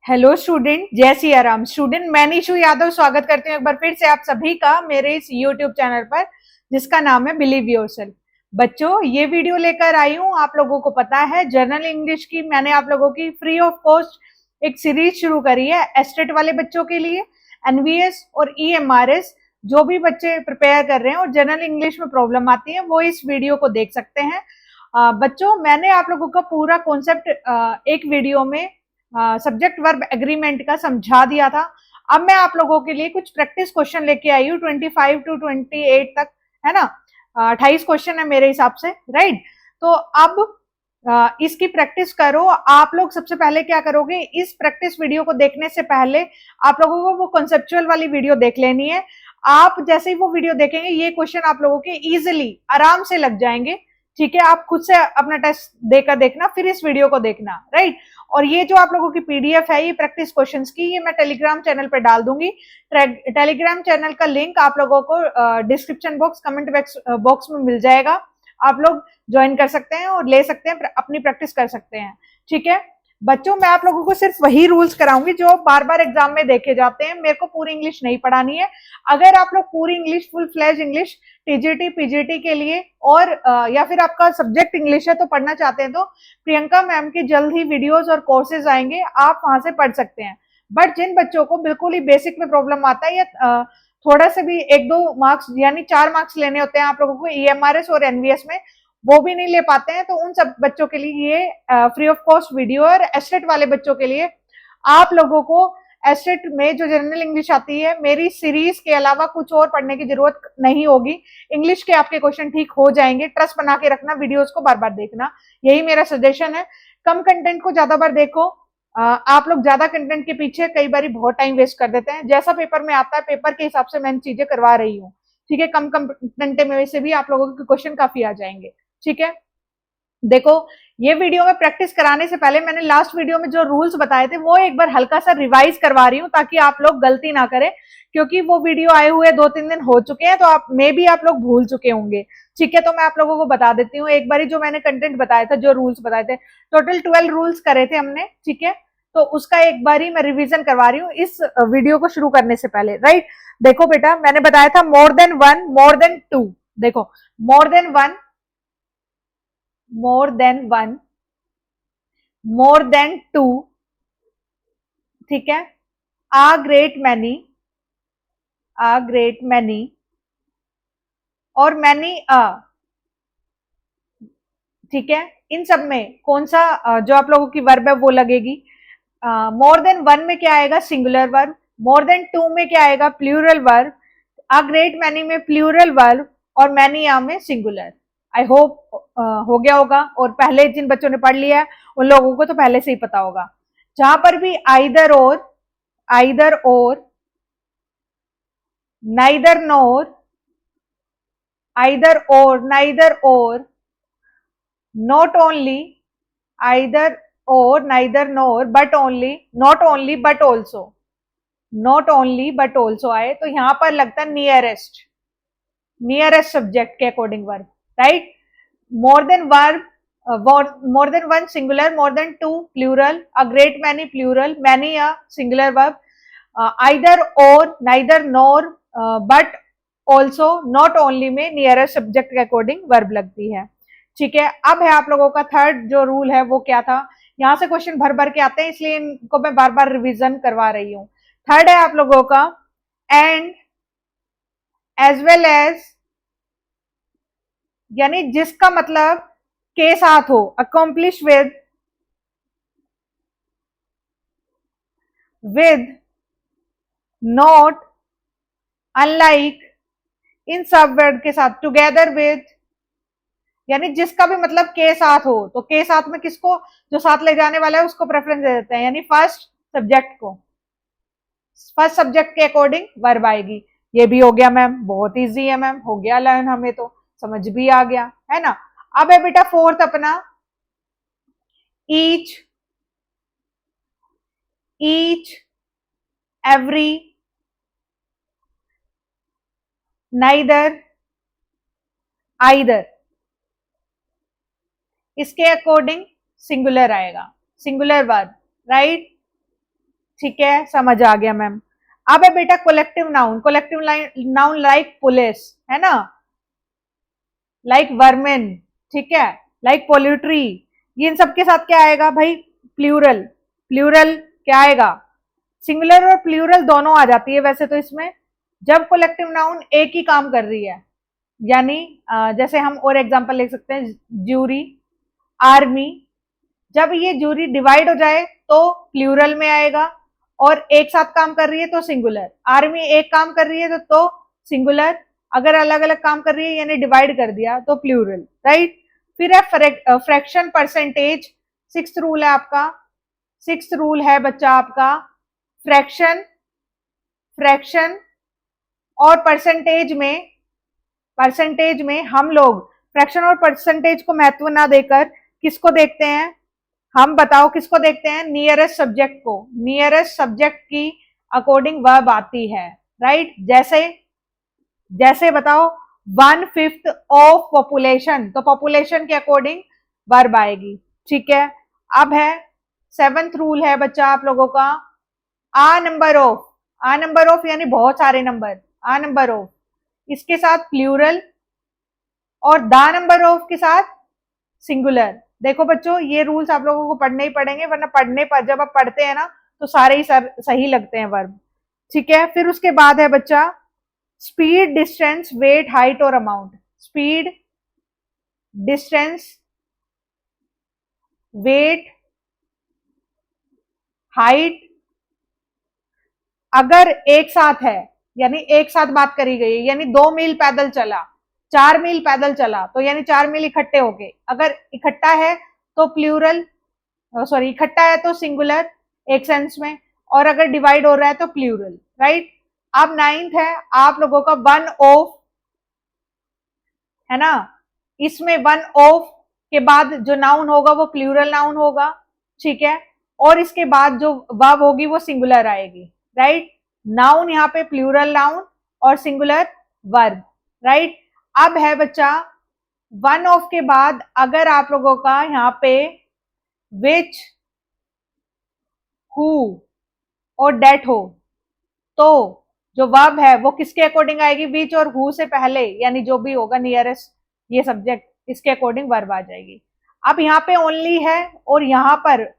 Hello student, जय Siya Ram. Student, मैं निशु यादव स्वागत करती हूँ एक बार फिर से आप सभी का मेरे इस यूट्यूब चैनल पर जिसका नाम है बिलीव योरसेल्फ। बच्चों, ये वीडियो लेकर आई हूँ, आप लोगों को पता है जनरल इंग्लिश की मैंने आप लोगों की फ्री ऑफ कॉस्ट एक सीरीज शुरू करी है एस्टेट वाले बच्चों के लिए। एनवीएस और ईएमआरएस जो भी बच्चे प्रिपेयर कर रहे हैं और जनरल इंग्लिश में प्रॉब्लम आती है वो इस वीडियो को देख सकते हैं। बच्चों, मैंने आप लोगों का पूरा कॉन्सेप्ट एक वीडियो में सब्जेक्ट वर्ब एग्रीमेंट का समझा दिया था। अब मैं आप लोगों के लिए कुछ प्रैक्टिस क्वेश्चन लेके आई हूँ 25 टू 28 तक, है ना। 28 क्वेश्चन है मेरे हिसाब से, राइट। तो अब इसकी प्रैक्टिस करो। आप लोग सबसे पहले क्या करोगे, इस प्रैक्टिस वीडियो को देखने से पहले आप लोगों को वो कॉन्सेप्चुअल वाली वीडियो देख लेनी है। आप जैसे ही वो वीडियो देखेंगे ये क्वेश्चन आप लोगों के इजिली आराम से लग जाएंगे। ठीक है, आप खुद से अपना टेस्ट देकर देखना, फिर इस वीडियो को देखना, राइट। और ये जो आप लोगों की पीडीएफ है ये प्रैक्टिस क्वेश्चंस की, ये मैं टेलीग्राम चैनल पर डाल दूंगी। टेलीग्राम चैनल का लिंक आप लोगों को डिस्क्रिप्शन बॉक्स, कमेंट बॉक्स में मिल जाएगा। आप लोग ज्वाइन कर सकते हैं और ले सकते हैं, अपनी प्रैक्टिस कर सकते हैं। ठीक है बच्चों, मैं आप लोगों को सिर्फ वही रूल्स कराऊंगी जो बार बार एग्जाम में देखे जाते हैं। मेरे को पूरी इंग्लिश नहीं पढ़ानी है। अगर आप लोग पूरी English, full fledge English TGT PGT के लिए और या फिर आपका सब्जेक्ट इंग्लिश है तो पढ़ना चाहते हैं तो प्रियंका मैम के जल्द ही वीडियोस और कोर्सेज आएंगे, आप वहां से पढ़ सकते हैं। बट जिन बच्चों को बिल्कुल ही बेसिक में प्रॉब्लम आता है या थोड़ा से भी 1-2 मार्क्स यानी 4 मार्क्स लेने होते हैं आप लोगों को ईएमआरएस और एनवीएस में, वो भी नहीं ले पाते हैं, तो उन सब बच्चों के लिए ये फ्री ऑफ कॉस्ट वीडियो। और एस्टेट वाले बच्चों के लिए आप लोगों को एस्टेट में जो जनरल इंग्लिश आती है मेरी सीरीज के अलावा कुछ और पढ़ने की जरूरत नहीं होगी। इंग्लिश के आपके क्वेश्चन ठीक हो जाएंगे। ट्रस्ट बना के रखना, वीडियोस को बार बार देखना, यही मेरा सजेशन है। कम कंटेंट को ज्यादा बार देखो। आप लोग ज्यादा कंटेंट के पीछे कई बार बहुत टाइम वेस्ट कर देते हैं। जैसा पेपर में आता है पेपर के हिसाब से मैं चीजें करवा रही हूँ। ठीक है, कम कंटेंट में से भी आप लोगों के क्वेश्चन काफी आ जाएंगे। ठीक है, देखो, ये वीडियो में प्रैक्टिस कराने से पहले मैंने लास्ट वीडियो में जो रूल्स बताए थे वो एक बार हल्का सा रिवाइज करवा रही हूँ ताकि आप लोग गलती ना करें, क्योंकि वो वीडियो आए हुए 2-3 दिन हो चुके हैं तो आप में भी आप लोग भूल चुके होंगे। ठीक है, तो मैं आप लोगों को बता देती हूँ एक बार जो मैंने कंटेंट बताया था, जो रूल्स बताए थे। टोटल 12 रूल्स करे थे हमने। ठीक है, तो उसका एक बार ही मैं रिविजन करवा रही हूँ इस वीडियो को शुरू करने से पहले, राइट। देखो बेटा, मैंने बताया था more than one, more than two. देखो, more than one, more than one, more than two, ठीक है, a great many, a great many, और many a। ठीक है, इन सब में कौन सा जो आप लोगों की वर्ब है वो लगेगी। मोर देन वन में क्या आएगा, singular verb. More than two में क्या आएगा, plural verb. A great many में प्लूरल वर्ब और मैनी आ में सिंगुलर। आई होप हो गया होगा, और पहले जिन बच्चों ने पढ़ लिया है उन लोगों को तो पहले से ही पता होगा। जहां पर भी आइदर और, आइदर और, नाइदर नोर, आइदर और, नाइदर और, नॉट ओनली, आइदर और, neither NOR, but only, not only but also, not only but also आए तो यहां पर लगता है नियरेस्ट, नियरेस्ट सब्जेक्ट के according verb, right. More than verb, more than one singular, more than two plural, a great many plural, many a singular verb, either or, neither nor, but also, not only में nearest subject के according verb लगती है। ठीक है, अब है आप लोगों का थर्ड जो रूल है वो क्या था। यहां से क्वेश्चन भर भर के आते हैं इसलिए इनको मैं बार बार रिवीजन करवा रही हूँ। थर्ड है आप लोगों का एंड, एज वेल एज, यानी जिसका मतलब के साथ हो, अकम्प्लिश विद, नॉट, अनलाइक, इन सब वर्ड के साथ, टुगेदर विद, यानी जिसका भी मतलब के साथ हो तो के साथ में किसको, जो साथ ले जाने वाला है उसको प्रेफरेंस दे देते हैं, यानी फर्स्ट सब्जेक्ट को, फर्स्ट सब्जेक्ट के अकॉर्डिंग वर्ब आएगी। ये भी हो गया मैम, बहुत इजी है मैम, हो गया लर्न, हमें तो समझ भी आ गया है ना। अब है बेटा फोर्थ अपना each, each, every, neither, either, इसके अकॉर्डिंग सिंगुलर आएगा, सिंगुलर वर्ब, राइट। ठीक है, समझ आ गया मैम। अब है बेटा collective noun. Collective noun like police, है ना, लाइक वर्मेन, ठीक है, लाइक पोल्ट्री, ये इन सब के साथ क्या आएगा भाई, प्लूरल। प्लूरल क्या आएगा, सिंगुलर और प्लूरल दोनों आ जाती है वैसे तो इसमें, जब कलेक्टिव नाउन एक ही काम कर रही है। यानी जैसे हम और एग्जांपल ले सकते हैं, ज्यूरी, आर्मी, जब ये ज्यूरी डिवाइड हो जाए तो प्लूरल में आएगा, और एक साथ काम कर रही है तो सिंगुलर। आर्मी एक काम कर रही है तो सिंगुलर, अगर अलग अलग काम कर रही है यानी डिवाइड कर दिया तो प्लूरल, राइट। फिर है फ्रैक्शन परसेंटेज, सिक्स्थ रूल है आपका, सिक्स्थ रूल है बच्चा आपका, फ्रैक्शन, फ्रैक्शन और परसेंटेज में हम लोग फ्रैक्शन और परसेंटेज को महत्व ना देकर किसको देखते हैं, हम बताओ किसको देखते हैं, नियरेस्ट सब्जेक्ट को। नियरेस्ट सब्जेक्ट की अकॉर्डिंग वर्ब आती है, राइट। जैसे बताओ 1/5 ऑफ पॉपुलेशन, तो पॉपुलेशन के अकॉर्डिंग वर्ब आएगी, ठीक है। अब है सेवंथ रूल है बच्चा आप लोगों का, a number of. A number of यानी बहुत सारे नंबर, आ नंबर ऑफ, इसके साथ प्लूरल, और द नंबर ऑफ के साथ सिंगुलर। देखो बच्चों ये रूल्स आप लोगों को पढ़ने ही पड़ेंगे, वरना पढ़ने पर जब आप पढ़ते हैं ना तो सारे ही सही लगते हैं वर्ब, ठीक है। फिर उसके बाद है बच्चा स्पीड, डिस्टेंस, वेट, हाइट और amount. Speed, distance, weight, height, अगर एक साथ है यानी एक साथ बात करी गई है, यानी 2 मील पैदल चला, 4 मील पैदल चला, तो यानी 4 मील इकट्ठे हो गए। अगर इकट्ठा है तो प्लूरल, सॉरी इकट्ठा है तो सिंगुलर एक सेंस में, और अगर डिवाइड हो रहा है तो प्लूरल, राइट। अब 9th है आप लोगों का वन ऑफ, है ना, इसमें वन ऑफ के बाद जो नाउन होगा वो प्लूरल नाउन होगा, ठीक है, और इसके बाद जो वर्ब होगी वो सिंगुलर आएगी, राइट। नाउन यहाँ पे प्लूरल नाउन और सिंगुलर वर्ब, राइट। अब है बच्चा वन ऑफ के बाद अगर आप लोगों का यहाँ पे विच, हु और डेट हो, तो जो वर्ब है वो किसके अकॉर्डिंग आएगी, विच और हु से पहले, यानी जो भी होगा नियरेस्ट ये सब्जेक्ट, इसके अकॉर्डिंग वर्ब आ जाएगी। अब यहाँ पे ओनली है और यहाँ पर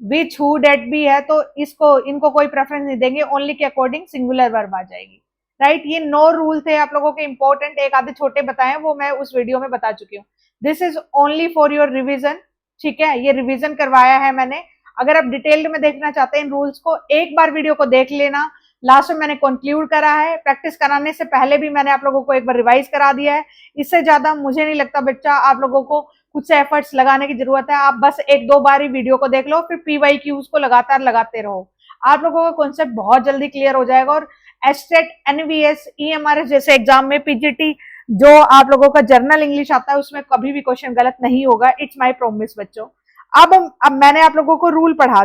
विच, हु, डेट भी है, तो इनको कोई प्रेफरेंस नहीं देंगे, ओनली के अकॉर्डिंग सिंगुलर वर्ब आ जाएगी, राइट। ये 9 रूल थे आप लोगों के इंपॉर्टेंट, एक आधे छोटे बताए वो मैं उस वीडियो में बता चुकी हूँ। This is only for your revision, ठीक है, ये रिविजन करवाया है मैंने। अगर आप डिटेल्ड में देखना चाहते हैं इन रूल्स को, एक बार वीडियो को देख लेना, लास्ट में मैंने कंक्लूड करा है, प्रैक्टिस कराने से पहले भी मैंने आप लोगों को एक बार रिवाइज करा दिया है। इससे ज्यादा मुझे नहीं लगता बच्चा आप लोगों को कुछ से एफर्ट्स लगाने की जरूरत है, आप बस 1-2 बार ही वीडियो को देख लो, फिर PYQs को लगातार लगाते रहो, आप लोगों का कॉन्सेप्ट बहुत जल्दी क्लियर हो जाएगा। और एस्टेट, NVS, EMRS जैसे एग्जाम में, PGT जो आप लोगों का जर्नल इंग्लिश आता है उसमें कभी भी क्वेश्चन गलत नहीं होगा, इट्स माई प्रोमिस बच्चों। अब मैंने आप लोगों को रूल पढ़ा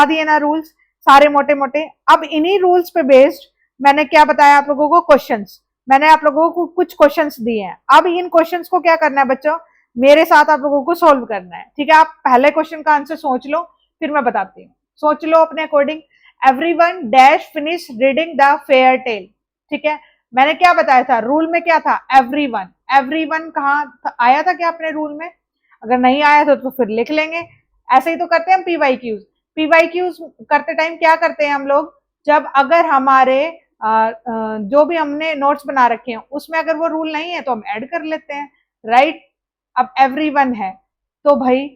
दिए ना, रूल्स सारे मोटे मोटे। अब इन्हीं रूल्स पे बेस्ड मैंने क्या बताया आप लोगों को, क्वेश्चंस, मैंने आप लोगों को कुछ क्वेश्चंस दिए हैं। अब इन क्वेश्चंस को क्या करना है बच्चों, मेरे साथ आप लोगों को सोल्व करना है, ठीक है। आप पहले क्वेश्चन का आंसर सोच लो, फिर मैं बताती हूँ, सोच लो अपने according. Everyone dash finish reading the fair tale, ठीक है। मैंने क्या बताया था, रूल में क्या था, एवरीवन। एवरीवन कहाँ आया था क्या अपने रूल में, अगर नहीं आया था तो फिर लिख लेंगे। ऐसे ही तो करते हैं हम PYQs। PYQs करते टाइम क्या करते हैं हम लोग, जब अगर हमारे जो भी हमने नोट्स बना रखे हैं उसमें अगर वो रूल नहीं है तो हम ऐड कर लेते हैं, राइट। अब एवरीवन है तो भाई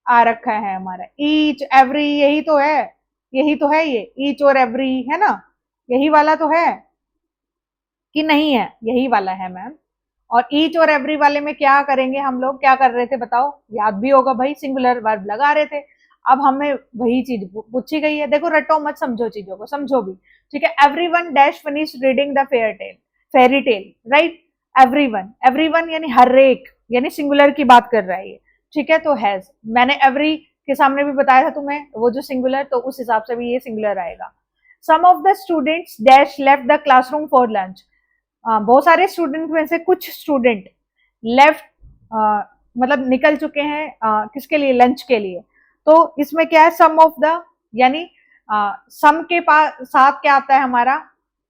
आ रखा है हमारा ईच, एवरी, यही तो है, यही तो है, ये ईच और एवरी है ना, यही वाला तो है कि नहीं है, यही वाला है मैम। और ईच और एवरी वाले में क्या करेंगे हम लोग, क्या कर रहे थे बताओ, याद भी होगा भाई, सिंगुलर वर्ब लगा रहे थे। अब हमें वही चीज पूछी गई है, देखो रटो मत, समझो चीजों को, समझो भी, ठीक है। Everyone dash finish reading the fairy tale, right. Everyone, everyone यानी हर एक, यानी सिंगुलर की बात कर रहा है ये, ठीक है। तो हैज, मैंने एवरी के सामने भी बताया था तुम्हें वो जो सिंगुलर, तो उस हिसाब से भी ये सिंगुलर आएगा। Some of the students dash left the classroom for lunch, बहुत सारे स्टूडेंट में से कुछ स्टूडेंट लेफ्ट मतलब निकल चुके हैं किसके लिए, लंच के लिए। तो इसमें क्या है, सम ऑफ द, यानी सम के पास साथ क्या आता है हमारा,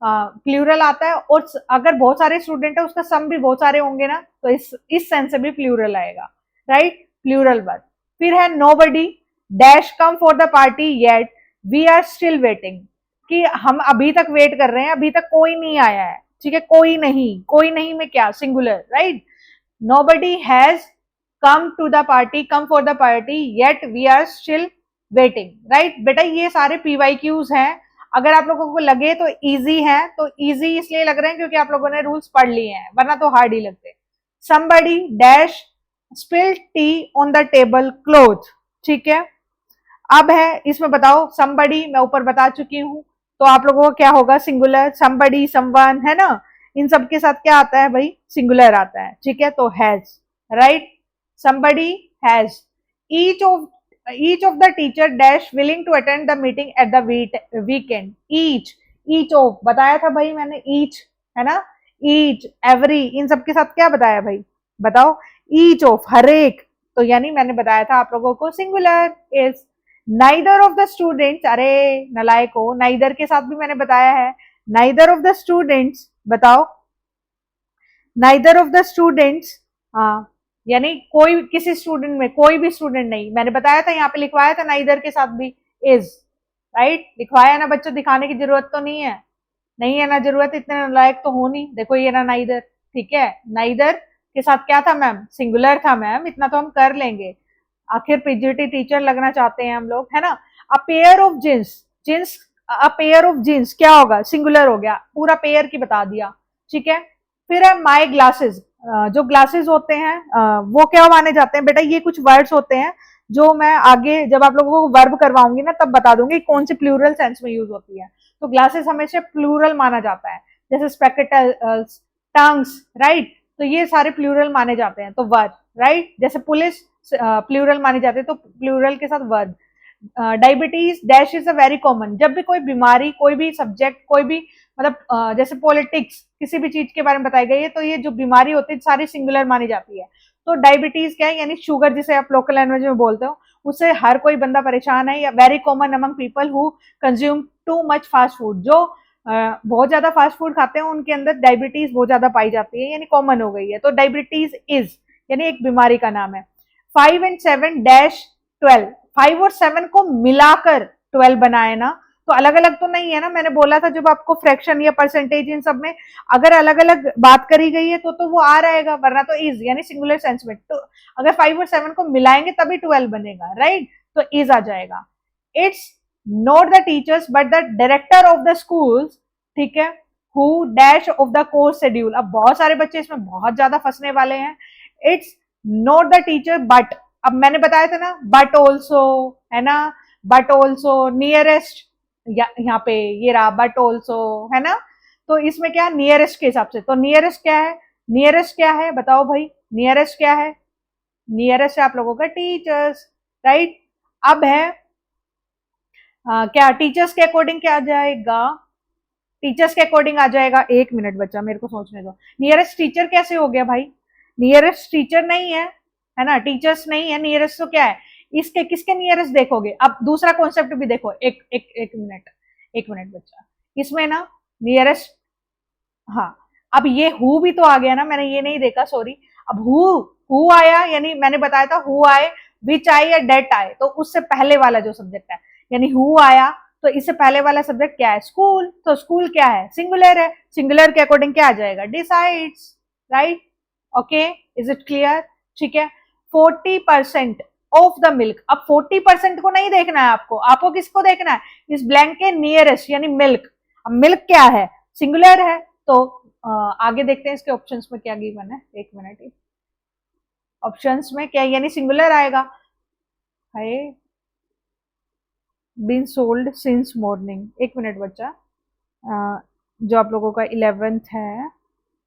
प्लूरल आता है, और अगर बहुत सारे स्टूडेंट है उसका सम भी बहुत सारे होंगे ना, तो इस सेंस से भी प्लूरल आएगा, राइट, प्लूरल वर्ड। फिर है nobody dash come for the party yet we are still waiting, कि हम अभी तक वेट कर रहे हैं, अभी तक कोई नहीं आया है, ठीक है, कोई नहीं, कोई नहीं में क्या, singular, right, nobody has come to the party, come for the party yet we are still waiting, right. बेटा ये सारे PYQs हैं, अगर आप लोगों को लगे तो इजी है, तो इजी इसलिए लग रहे हैं क्योंकि आप लोगों ने रूल्स पढ़ लिए हैं, वरना तो हार्ड ही लगते। somebody dash spilled T on the table cloth, ठीक है। अब है इसमें बताओ, somebody मैं ऊपर बता चुकी हूं, तो आप लोगों को क्या होगा, सिंगुलर, somebody someone, है ना, इन सब के साथ क्या आता है भाई, सिंगुलर आता है, ठीक है, तो has, right, somebody has, each of the teacher dash willing to attend the meeting at the weekend, each of बताया था भाई मैंने, each, है ना, each, every, इन सब के साथ क्या बताया भाई, बताओ, each of, हर एक, तो यानी मैंने बताया था आप लोगों को singular is. Neither of the students, अरे नलायको, नाइदर के साथ भी मैंने बताया है, नाइदर ऑफ द स्टूडेंट्स, बताओ, नाइदर ऑफ द स्टूडेंट्स, हाँ, यानी कोई, किसी स्टूडेंट में कोई भी स्टूडेंट नहीं, मैंने बताया था, यहाँ पे लिखवाया था नाइदर के साथ भी इज, राइट, लिखवाया ना बच्चों, दिखाने की जरूरत तो नहीं है, नहीं है ना जरूरत, इतने लायक तो हो नहीं, देखो ये ना नाइदर, ठीक है, नाइदर के साथ क्या था मैम, सिंगुलर था मैम, इतना तो हम कर लेंगे, आखिर PGT टीचर लगना चाहते हैं हम लोग, है ना। A pair of jeans, jeans, a pair of jeans क्या होगा, सिंगुलर हो गया, पूरा पेयर की बता दिया, ठीक है। फिर है माई ग्लासेस, जो ग्लासेस होते हैं वो क्या माने जाते हैं, बेटा ये कुछ वर्ड्स होते हैं जो मैं आगे जब आप लोगों को वर्ब करवाऊंगी ना तब बता दूंगी कौन सी प्लूरल सेंस में यूज होती है। तो ग्लासेस हमेशा प्लूरल माना जाता है, जैसे स्पेक्टेकल्स, टंग्स, राइट, तो ये सारे प्लूरल माने जाते हैं, तो वर्ब, राइट, जैसे पुलिस प्लूरल माने जाते हैं, तो प्लूरल के साथ verb. Diabetes dash is a very common, जब भी कोई बीमारी, कोई भी सब्जेक्ट, कोई भी मतलब जैसे पॉलिटिक्स, किसी भी चीज के बारे में बताई गई है, तो ये जो बीमारी होती है सारी सिंगुलर मानी जाती है। तो डायबिटीज क्या है, यानी शुगर, जिसे आप लोकल लैंग्वेज में बोलते हो, उससे हर कोई बंदा परेशान है, या very common among people who consume too much fast food, जो बहुत ज्यादा फास्ट फूड खाते हैं उनके अंदर डायबिटीज बहुत ज्यादा पाई जाती है, यानी कॉमन हो गई है, तो डायबिटीज इज यानी एक बीमारी का नाम है। 5 and 7 डैश 12, 5 और 7 को मिलाकर 12 बनाए ना, तो अलग अलग तो नहीं है ना, मैंने बोला था जब आपको फ्रैक्शन या परसेंटेज इन सब में अगर अलग अलग बात करी गई है तो वो आ रहेगा, वरना तो इज यानी सिंगुलर सेंस में, तो अगर 5 और 7 को मिलाएंगे तभी 12 बनेगा, राइट, तो इज आ जाएगा। It's not the teachers but the director of the schools, ठीक है, who dash of the course schedule, अब बहुत सारे बच्चे इसमें बहुत ज्यादा फंसने वाले हैं। It's not the teacher but, अब मैंने बताया था ना, बट ऑल्सो, है ना, बट ऑल्सो नियरेस्ट, यहाँ पे ये रहा बट ऑल्सो, है ना, तो इसमें क्या, नियरेस्ट के हिसाब से, तो नियरेस्ट क्या है, नियरेस्ट क्या है बताओ भाई, नियरेस्ट क्या है, नियरेस्ट है आप लोगों का टीचर्स, राइट। अब है क्या टीचर्स के अकॉर्डिंग क्या आ जाएगा, टीचर्स के अकॉर्डिंग आ जाएगा, एक मिनट बच्चा मेरे को सोचने दो, नियरेस्ट टीचर कैसे हो गया भाई, नियरेस्ट टीचर नहीं है ना, टीचर्स नहीं है, नियरेस्ट तो क्या है, इसके किसके नियरेस्ट देखोगे। अब दूसरा कॉन्सेप्ट भी देखो, एक मिनट बच्चा, इसमें ना नियरेस्ट, हाँ, अब ये हु भी तो आ गया ना, मैंने ये नहीं देखा, सॉरी, अब हु आया, यानी मैंने बताया था हु आए, विच आए या डेट आए, तो उससे पहले वाला जो सब्जेक्ट है, यानी हु आया, तो इससे पहले वाला सब्जेक्ट क्या है, स्कूल, तो स्कूल क्या है, सिंगुलर है, सिंगुलर के अकॉर्डिंग क्या आ जाएगा, decides, right, okay, is it clear, ठीक है। 40% ऑफ द मिल्क, अब 40% को नहीं देखना है आपको किसको देखना है, इस ब्लैंक के नियरेस्ट यानी मिल्क, अब मिल्क क्या है, सिंगुलर है, तो आगे देखते हैं इसके ऑप्शंस में क्या गिवन है, एक मिनट, ऑप्शंस में क्या यानी सिंगुलर आएगा, है बीन सोल्ड सिंस मॉर्निंग, एक मिनट बच्चा, जो आप लोगों का 11th है,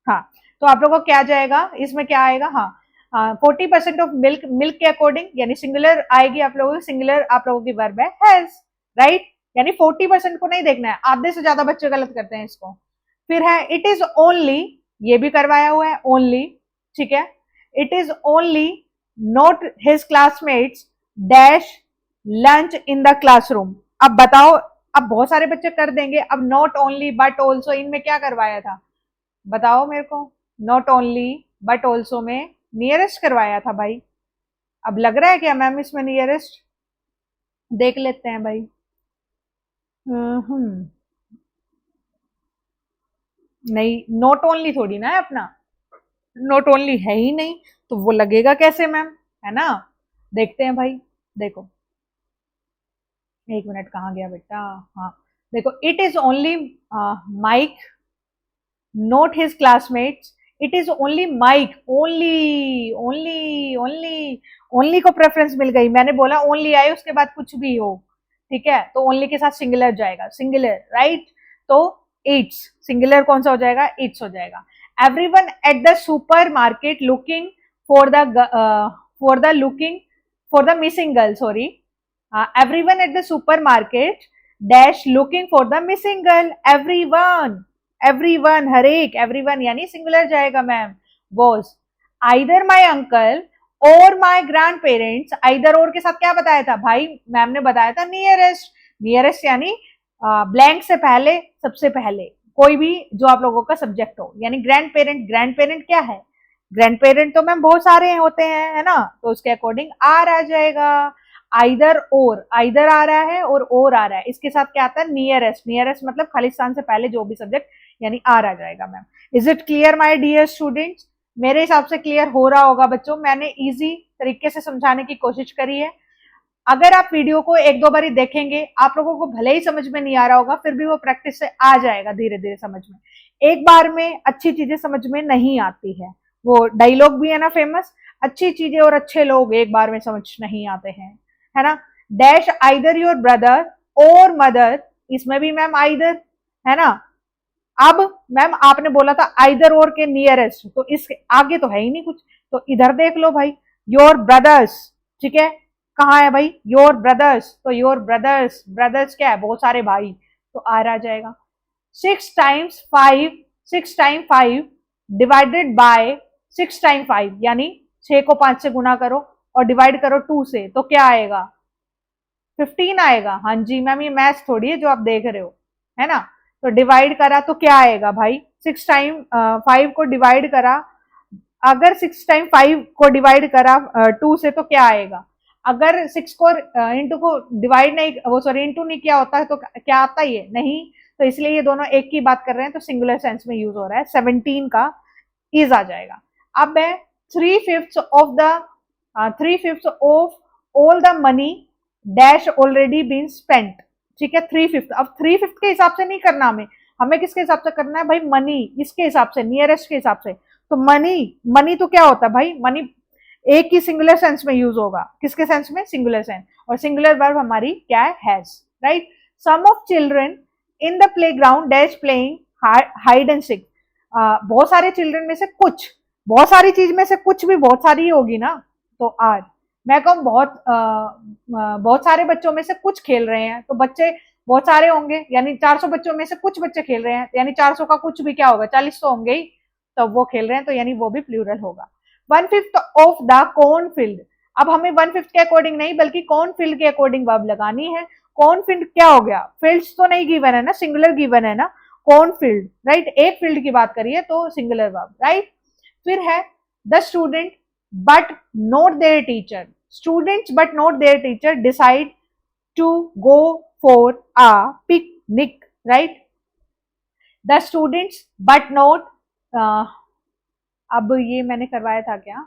हाँ, तो आप लोगों को क्या जाएगा, इसमें क्या आएगा, हाँ 40% ऑफ मिल्क, मिल्क के अकॉर्डिंग यानी सिंगुलर आएगी आप लोगों की, सिंगुलर आप लोगों की वर्ब है हैज, राइट, यानी 40% को नहीं देखना है, आधे से ज्यादा बच्चे गलत करते हैं इसको। फिर है इट इज ओनली, ये भी करवाया हुआ है ओनली, ठीक है, it is only not his classmates dash lunch in the classroom, अब बताओ अब बहुत सारे बच्चे कर देंगे। अब नॉट ओनली बट ऑल्सो, इनमें क्या करवाया था बताओ मेरे को? नॉट ओनली बट ऑल्सो में नियरेस्ट करवाया था भाई। अब लग रहा है क्या मैम इसमें नियरेस्ट? देख लेते हैं भाई। हम्म, नहीं, नॉट ओनली थोड़ी ना है अपना, नॉट ओनली है ही नहीं, तो वो लगेगा कैसे मैम, है ना? देखते हैं भाई। देखो, एक मिनट, कहाँ गया बेटा? हाँ, देखो, it is only Mike, not his classmates, it is only Mike, only only only, only को प्रेफरेंस मिल गई। मैंने बोला ओनली आए उसके बाद कुछ भी हो, ठीक है, तो ओनली के साथ सिंगुलर जाएगा, सिंगुलर, राइट? तो इट्स, सिंगुलर कौन सा हो जाएगा? इट्स हो जाएगा। Everyone at the super market looking for the looking for the missing girl, sorry, everyone at the supermarket dash looking for the missing girl, everyone, everyone, हर एक, everyone यानी singular जाएगा ma'am. was either my uncle और my grandparents, either और के साथ क्या बताया था भाई? मैम ने बताया था नियरेस्ट, नियरेस्ट यानी ब्लैंक से पहले, सबसे पहले कोई भी जो आप लोगों का सब्जेक्ट हो, यानी ग्रैंड पेरेंट, ग्रैंड पेरेंट क्या है? ग्रैंड पेरेंट तो मैम बहुत सारे होते हैं, है ना, तो उसके अकॉर्डिंग आर आ जाएगा। आइदर और, आइदर आ रहा है और आ रहा है, इसके साथ क्या आता है? नियरेस्ट, नियरेस्ट मतलब खालिस्तान से पहले जो भी सब्जेक्ट, यानी आर आ जाएगा ma'am. Is it clear my dear students? मेरे हिसाब से क्लियर हो रहा होगा बच्चों, मैंने इजी तरीके से समझाने की कोशिश करी है। अगर आप वीडियो को एक दो बार देखेंगे, आप लोगों को भले ही समझ में नहीं आ रहा होगा, फिर भी वो प्रैक्टिस से आ जाएगा धीरे धीरे समझ में। एक बार में अच्छी चीजें समझ में नहीं आती है, वो डायलॉग भी है ना फेमस, अच्छी चीजें और अच्छे लोग एक बार में समझ नहीं आते हैं, है ना? डैश आइदर योर ब्रदर और मदर, इसमें भी मैम आइदर, है ना? अब मैम आपने बोला था आइदर और के नियरेस्ट, तो इसके आगे तो है ही नहीं कुछ, तो इधर देख लो भाई, योर ब्रदर्स, ठीक है, कहाँ है भाई? योर ब्रदर्स, तो योर ब्रदर्स, ब्रदर्स क्या है? बहुत सारे भाई, तो आर आ जाएगा। 6 times 5, 6 time 5 divided by 6 time 5, यानी 6 को 5 से गुना करो और डिवाइड करो 2 से, तो क्या आएगा? 15 आएगा। हाँ जी मैम, ये मैथ्स थोड़ी है जो आप देख रहे हो, है ना? तो डिवाइड करा तो क्या आएगा भाई? 6 टाइम 5 को डिवाइड करा, अगर 6 टाइम 5 को डिवाइड करा 2 से, तो क्या आएगा? अगर 6 को इंटू को डिवाइड नहीं, वो सॉरी इंटू नहीं किया होता है, तो क्या आता है? ये नहीं, तो इसलिए ये दोनों एक की बात कर रहे हैं, तो सिंगुलर सेंस में यूज हो रहा है। 17 का इज आ जाएगा। अब है 3/5 of the 3/5 of all the money dash already been spent, ठीक है, 3/5। अब 3/5 के हिसाब से नहीं करना हमें, हमें किसके हिसाब से करना है भाई? मनी, इसके हिसाब से, नियरेस्ट के हिसाब से। तो मनी, मनी तो क्या होता है भाई? मनी एक ही सिंगुलर सेंस में यूज होगा, किसके सेंस में? सिंगुलर सेंस, और सिंगुलर वर्ब हमारी क्या है? Has, right? Some of children in the play ground dash playing hide and seek, बहुत सारे चिल्ड्रन में से कुछ, बहुत सारी चीज में से कुछ भी बहुत सारी ही होगी ना, तो आर। मैं कहूँ बहुत सारे बच्चों में से कुछ खेल रहे हैं, तो बच्चे बहुत सारे होंगे, यानी 400 बच्चों में से कुछ बच्चे खेल रहे हैं, यानी 400 का कुछ भी क्या होगा? 40 तो होंगे ही, तो वो खेल रहे हैं, तो यानी वो भी प्लूरल होगा। 1/5 ऑफ द कॉर्न फील्ड, अब हमें 1/5 के अकॉर्डिंग नहीं बल्कि कॉर्न फील्ड के अकॉर्डिंग वर्ब लगानी है। कॉर्न फील्ड क्या हो गया? फील्ड्स तो नहीं गिवन है ना, सिंगुलर गिवन है ना, कॉर्न फील्ड, राइट? एक फील्ड की बात करिए तो सिंगुलर वर्ब, राइट? फिर है the student but not their teacher, students but not their teacher decide to go for a picnic, right? The students but not, अब ये मैंने करवाया था क्या?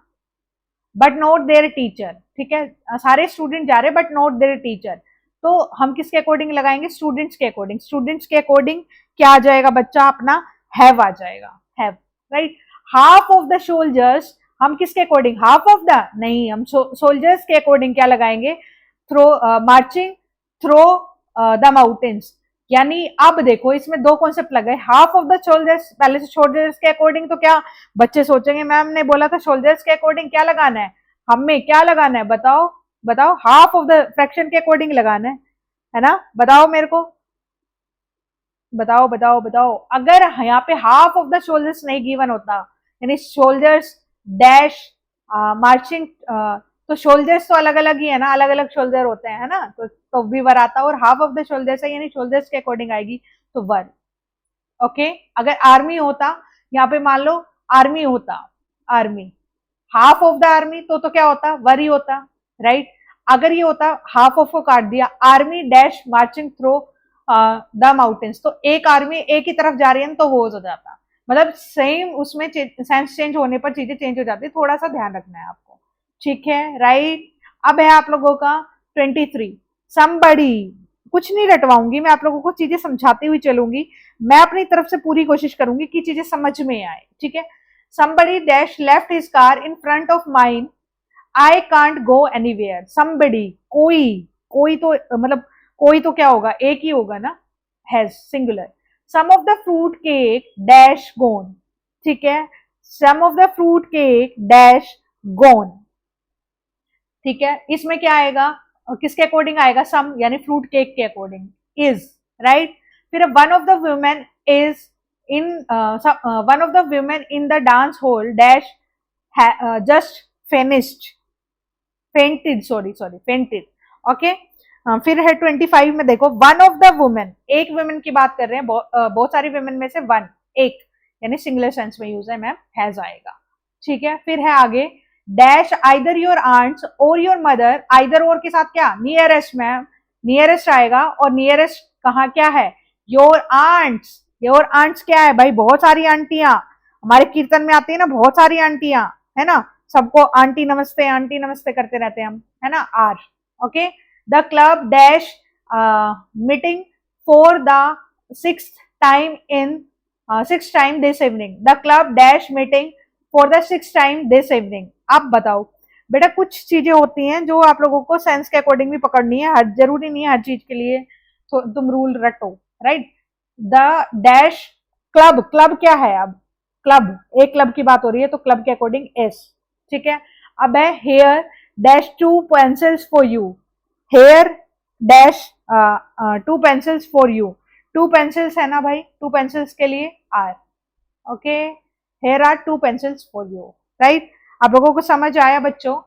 बट नॉट देयर टीचर, ठीक है, सारे स्टूडेंट जा रहे हैं बट नॉट देयर टीचर, तो हम किसके अकॉर्डिंग लगाएंगे? स्टूडेंट्स के अकॉर्डिंग। स्टूडेंट्स के अकॉर्डिंग क्या आ जाएगा बच्चा? अपना हैव आ जाएगा, have, right? Half of the soldiers, हम किसके अकॉर्डिंग? हाफ ऑफ द नहीं, हम सोल्जर्स के अकॉर्डिंग क्या लगाएंगे? Through marching through the mountains, यानी अब देखो इसमें दो कॉन्सेप्ट लगे, हाफ ऑफ द सोल्जर्स, पहले से सोल्जर्स के अकॉर्डिंग, तो क्या बच्चे सोचेंगे मैम ने बोला था सोल्जर्स के अकॉर्डिंग क्या लगाना है, हमें क्या लगाना है? बताओ बताओ, हाफ ऑफ द फ्रैक्शन के अकॉर्डिंग लगाना है ना? बताओ मेरे को, बताओ बताओ बताओ। अगर यहाँ पे हाफ ऑफ द सोल्जर्स नहीं गिवन होता, यानी सोल्जर्स डैश मार्चिंग तो शोल्डर्स तो अलग अलग ही है ना, अलग अलग शोल्डर होते हैं, है ना, तो भी वर आता है। और हाफ ऑफ द शोल्डर्स है, यानी शोल्डर्स के अकॉर्डिंग आएगी तो वर। ओके, अगर आर्मी होता, यहाँ पे मान लो आर्मी होता, army half of the army, तो क्या होता, वर ही होता, राइट। अगर ये होता हाफ ऑफ को काट दिया, army dash marching through the mountains, तो एक आर्मी एक ही तरफ जा रही है तो वो हो जाता। मतलब सेम उसमें सेंस चेंज होने पर चीजें चेंज हो जाती है, थोड़ा सा ध्यान रखना है आपको, ठीक है, राइट। अब है आप लोगों का 23, समबडी। कुछ नहीं रटवाऊंगी मैं, आप लोगों को चीजें समझाती हुई चलूंगी, मैं अपनी तरफ से पूरी कोशिश करूंगी कि चीजें समझ में आए, ठीक है। somebody dash left his car in front of mine, I can't go anywhere। somebody, कोई तो मतलब कोई तो क्या होगा, एक ही होगा ना, has singular। some of the fruit cake dash gone, ठीक है, some of the fruit cake dash gone, ठीक है। इसमें क्या आएगा, किसके अकॉर्डिंग आएगा, सम यानी फ्रूट केक के अकॉर्डिंग, इज, राइट। फिर one of the women is in one of the women in the dance hall dash just fainted। Okay, फिर है 25 में देखो, वन ऑफ द वुमेन, एक वुमेन की बात कर रहे हैं, बहुत सारी वुमेन में से वन, एक, यानी सिंगुलर सेंस में यूज है मैम, हैज आएगा, ठीक है। फिर है आगे डैश आइदर योर आंट्स और योर मदर, आइदर और के साथ क्या, नियरेस्ट मैम, नियरेस्ट आएगा, और नियरेस्ट कहाँ क्या है, योर आंट्स। योर आंट्स क्या है भाई, बहुत सारी आंटियां, हमारे कीर्तन में आती है ना, बहुत सारी आंटियां, है ना, सबको आंटी नमस्ते करते रहते हैं हम, है ना, are. Okay, the club dash meeting for the sixth time this evening, the club dash meeting for the sixth time this evening. आप बताओ बेटा, कुछ चीजें होती हैं जो आप लोगों को सेंस के अकॉर्डिंग भी पकड़नी है, हर जरूरी नहीं है हर चीज के लिए तो तुम रूल रटो, right. The dash club, club क्या है, अब क्लब, एक क्लब की बात हो रही है तो क्लब के अकॉर्डिंग एस, ठीक है। अब है here dash 2 pencils for you, here dash 2 pencils for you, 2 pencils है ना भाई, 2 पेंसिल्स के लिए are. Okay, here are 2 pencils for you, right. आप लोगों को समझ आया बच्चों,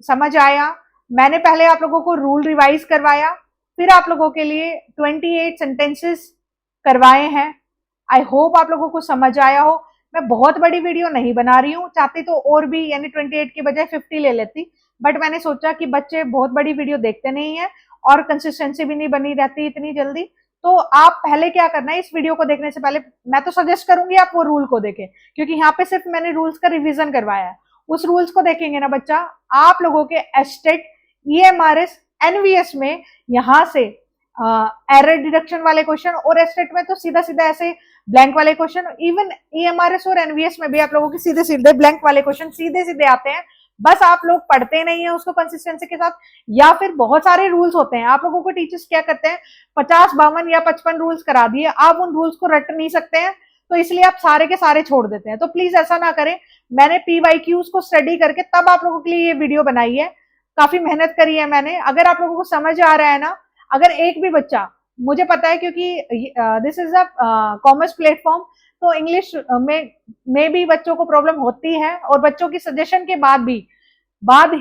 समझ आया। मैंने पहले आप लोगों को रूल रिवाइज करवाया, फिर आप लोगों के लिए 28 सेंटेंसेस करवाए हैं। आई होप आप लोगों को समझ आया हो। मैं बहुत बड़ी वीडियो नहीं बना रही हूँ, चाहती तो और भी, यानी 28 के बजाय 50 ले लेती, बट मैंने सोचा कि बच्चे बहुत बड़ी वीडियो देखते नहीं है और कंसिस्टेंसी भी नहीं बनी रहती इतनी जल्दी। तो आप पहले क्या करना है, इस वीडियो को देखने से पहले मैं तो सजेस्ट करूंगी आप वो रूल को देखें, क्योंकि यहाँ पे सिर्फ मैंने रूल्स का रिवीजन करवाया है। उस रूल्स को देखेंगे ना बच्चा, आप लोगों के एस्टेट, ईएमआरएस, एनवीएस में यहाँ से एरर डिडक्शन वाले क्वेश्चन, और एस्टेट में तो सीधा सीधा ऐसे ब्लैंक वाले क्वेश्चन, इवन ईएमआरएस और एनवीएस में भी आप लोगों के सीधे सीधे ब्लैंक वाले क्वेश्चन सीधे सीधे आते हैं। बस आप लोग पढ़ते नहीं है उसको कंसिस्टेंसी के साथ, या फिर बहुत सारे रूल्स होते हैं आप लोगों को, टीचर्स क्या करते हैं 50, 52 या 55 रूल्स करा दिए, आप उन रूल्स को रट नहीं सकते हैं, तो इसलिए आप सारे के सारे छोड़ देते हैं। तो प्लीज ऐसा ना करें, मैंने पीवाईक्यूज को स्टडी करके तब आप लोगों के लिए ये वीडियो बनाई है, काफी मेहनत करी है मैंने। अगर आप लोगों को समझ आ रहा है ना, अगर एक भी बच्चा, मुझे पता है क्योंकि this is a commerce platform, तो इंग्लिश में भी बच्चों को प्रॉब्लम होती है, और बच्चों की सजेशन के बाद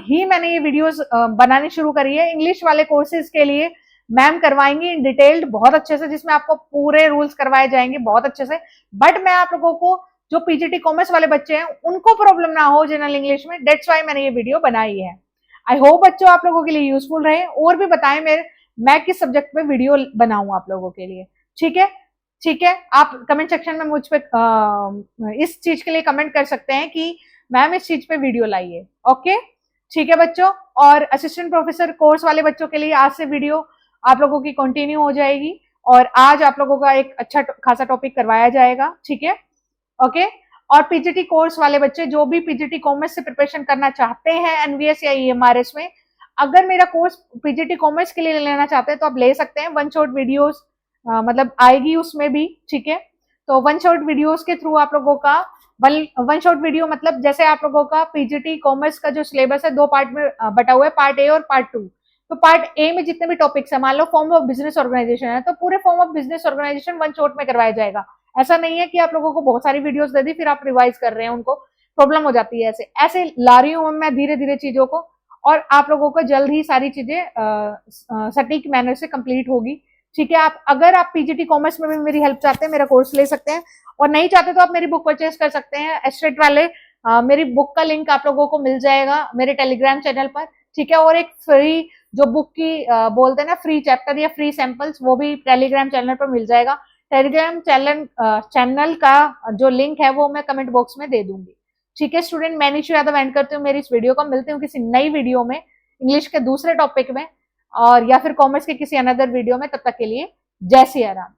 ही मैंने ये वीडियोस बनानी शुरू करी है। इंग्लिश वाले कोर्सेज के लिए मैम करवाएंगी इन डिटेल्ड बहुत अच्छे से, जिसमें आपको पूरे रूल्स करवाए जाएंगे बहुत अच्छे से। बट मैं आप लोगों को, जो पीजीटी कॉमर्स वाले बच्चे हैं उनको प्रॉब्लम ना हो जनरल इंग्लिश में, डेट्स वाई मैंने ये वीडियो बनाई है। आई होप बच्चों आप लोगों के लिए यूजफुल रहे, और भी बताएं मैं किस सब्जेक्ट पे वीडियो बनाऊं आप लोगों के लिए, ठीक है। ठीक है, आप कमेंट सेक्शन में मुझ पे इस चीज के लिए कमेंट कर सकते हैं कि मैम इस चीज पे वीडियो लाइए, ओके, ठीक है बच्चों। और असिस्टेंट प्रोफेसर कोर्स वाले बच्चों के लिए आज से वीडियो आप लोगों की कंटिन्यू हो जाएगी, और आज आप लोगों का एक अच्छा खासा टॉपिक करवाया जाएगा, ठीक है, ओके। और पीजीटी कोर्स वाले बच्चे जो भी पीजीटी कॉमर्स से प्रिपरेशन करना चाहते हैं एनवीएस या ईएमआरएस में, अगर मेरा कोर्स पीजीटी कॉमर्स के लिए लेना चाहते हैं तो आप ले सकते हैं। वन शॉट वीडियोस मतलब आएगी उसमें भी, ठीक है। तो वन शॉट वीडियोस के थ्रू आप लोगों का, वन शॉट वीडियो मतलब जैसे आप लोगों का पीजीटी कॉमर्स का जो सिलेबस है 2 पार्ट में बटा हुआ है, पार्ट ए और पार्ट 2। तो पार्ट ए में जितने भी टॉपिक्स है, मान लो फॉर्म ऑफ बिजनेस ऑर्गेनाइजेशन है, तो पूरे form of business organisation one shot में करवाया जाएगा। ऐसा नहीं है कि आप लोगों को बहुत सारी वीडियोस दे दी फिर आप रिवाइज कर रहे हैं उनको, प्रॉब्लम हो जाती है। ऐसे ऐसे ला रही हूँ मैं धीरे धीरे चीजों को, और आप लोगों को जल्द ही सारी चीजें सटीक मैनर से कंप्लीट होगी। ठीक है, आप अगर आप पीजीटी कॉमर्स में भी मेरी हेल्प चाहते हैं, मेरा कोर्स ले सकते हैं, और नहीं चाहते तो आप मेरी बुक परचेज कर सकते हैं। एस्टेट वाले मेरी बुक का लिंक आप लोगों को मिल जाएगा मेरे टेलीग्राम चैनल पर। ठीक है, और एक फ्री जो बुक की बोलते हैं ना, फ्री चैप्टर या फ्री सैंपल्स, वो भी टेलीग्राम चैनल पर मिल जाएगा। टेलीग्राम चैनल का जो लिंक है वो मैं कमेंट बॉक्स में दे दूंगी। ठीक है स्टूडेंट, मैं निशु यादव एंड करती हूँ मेरी इस वीडियो को। मिलती हूँ किसी नई वीडियो में, इंग्लिश के दूसरे टॉपिक में, और या फिर कॉमर्स के किसी अनदर वीडियो में। तब तक के लिए जय सिया राम।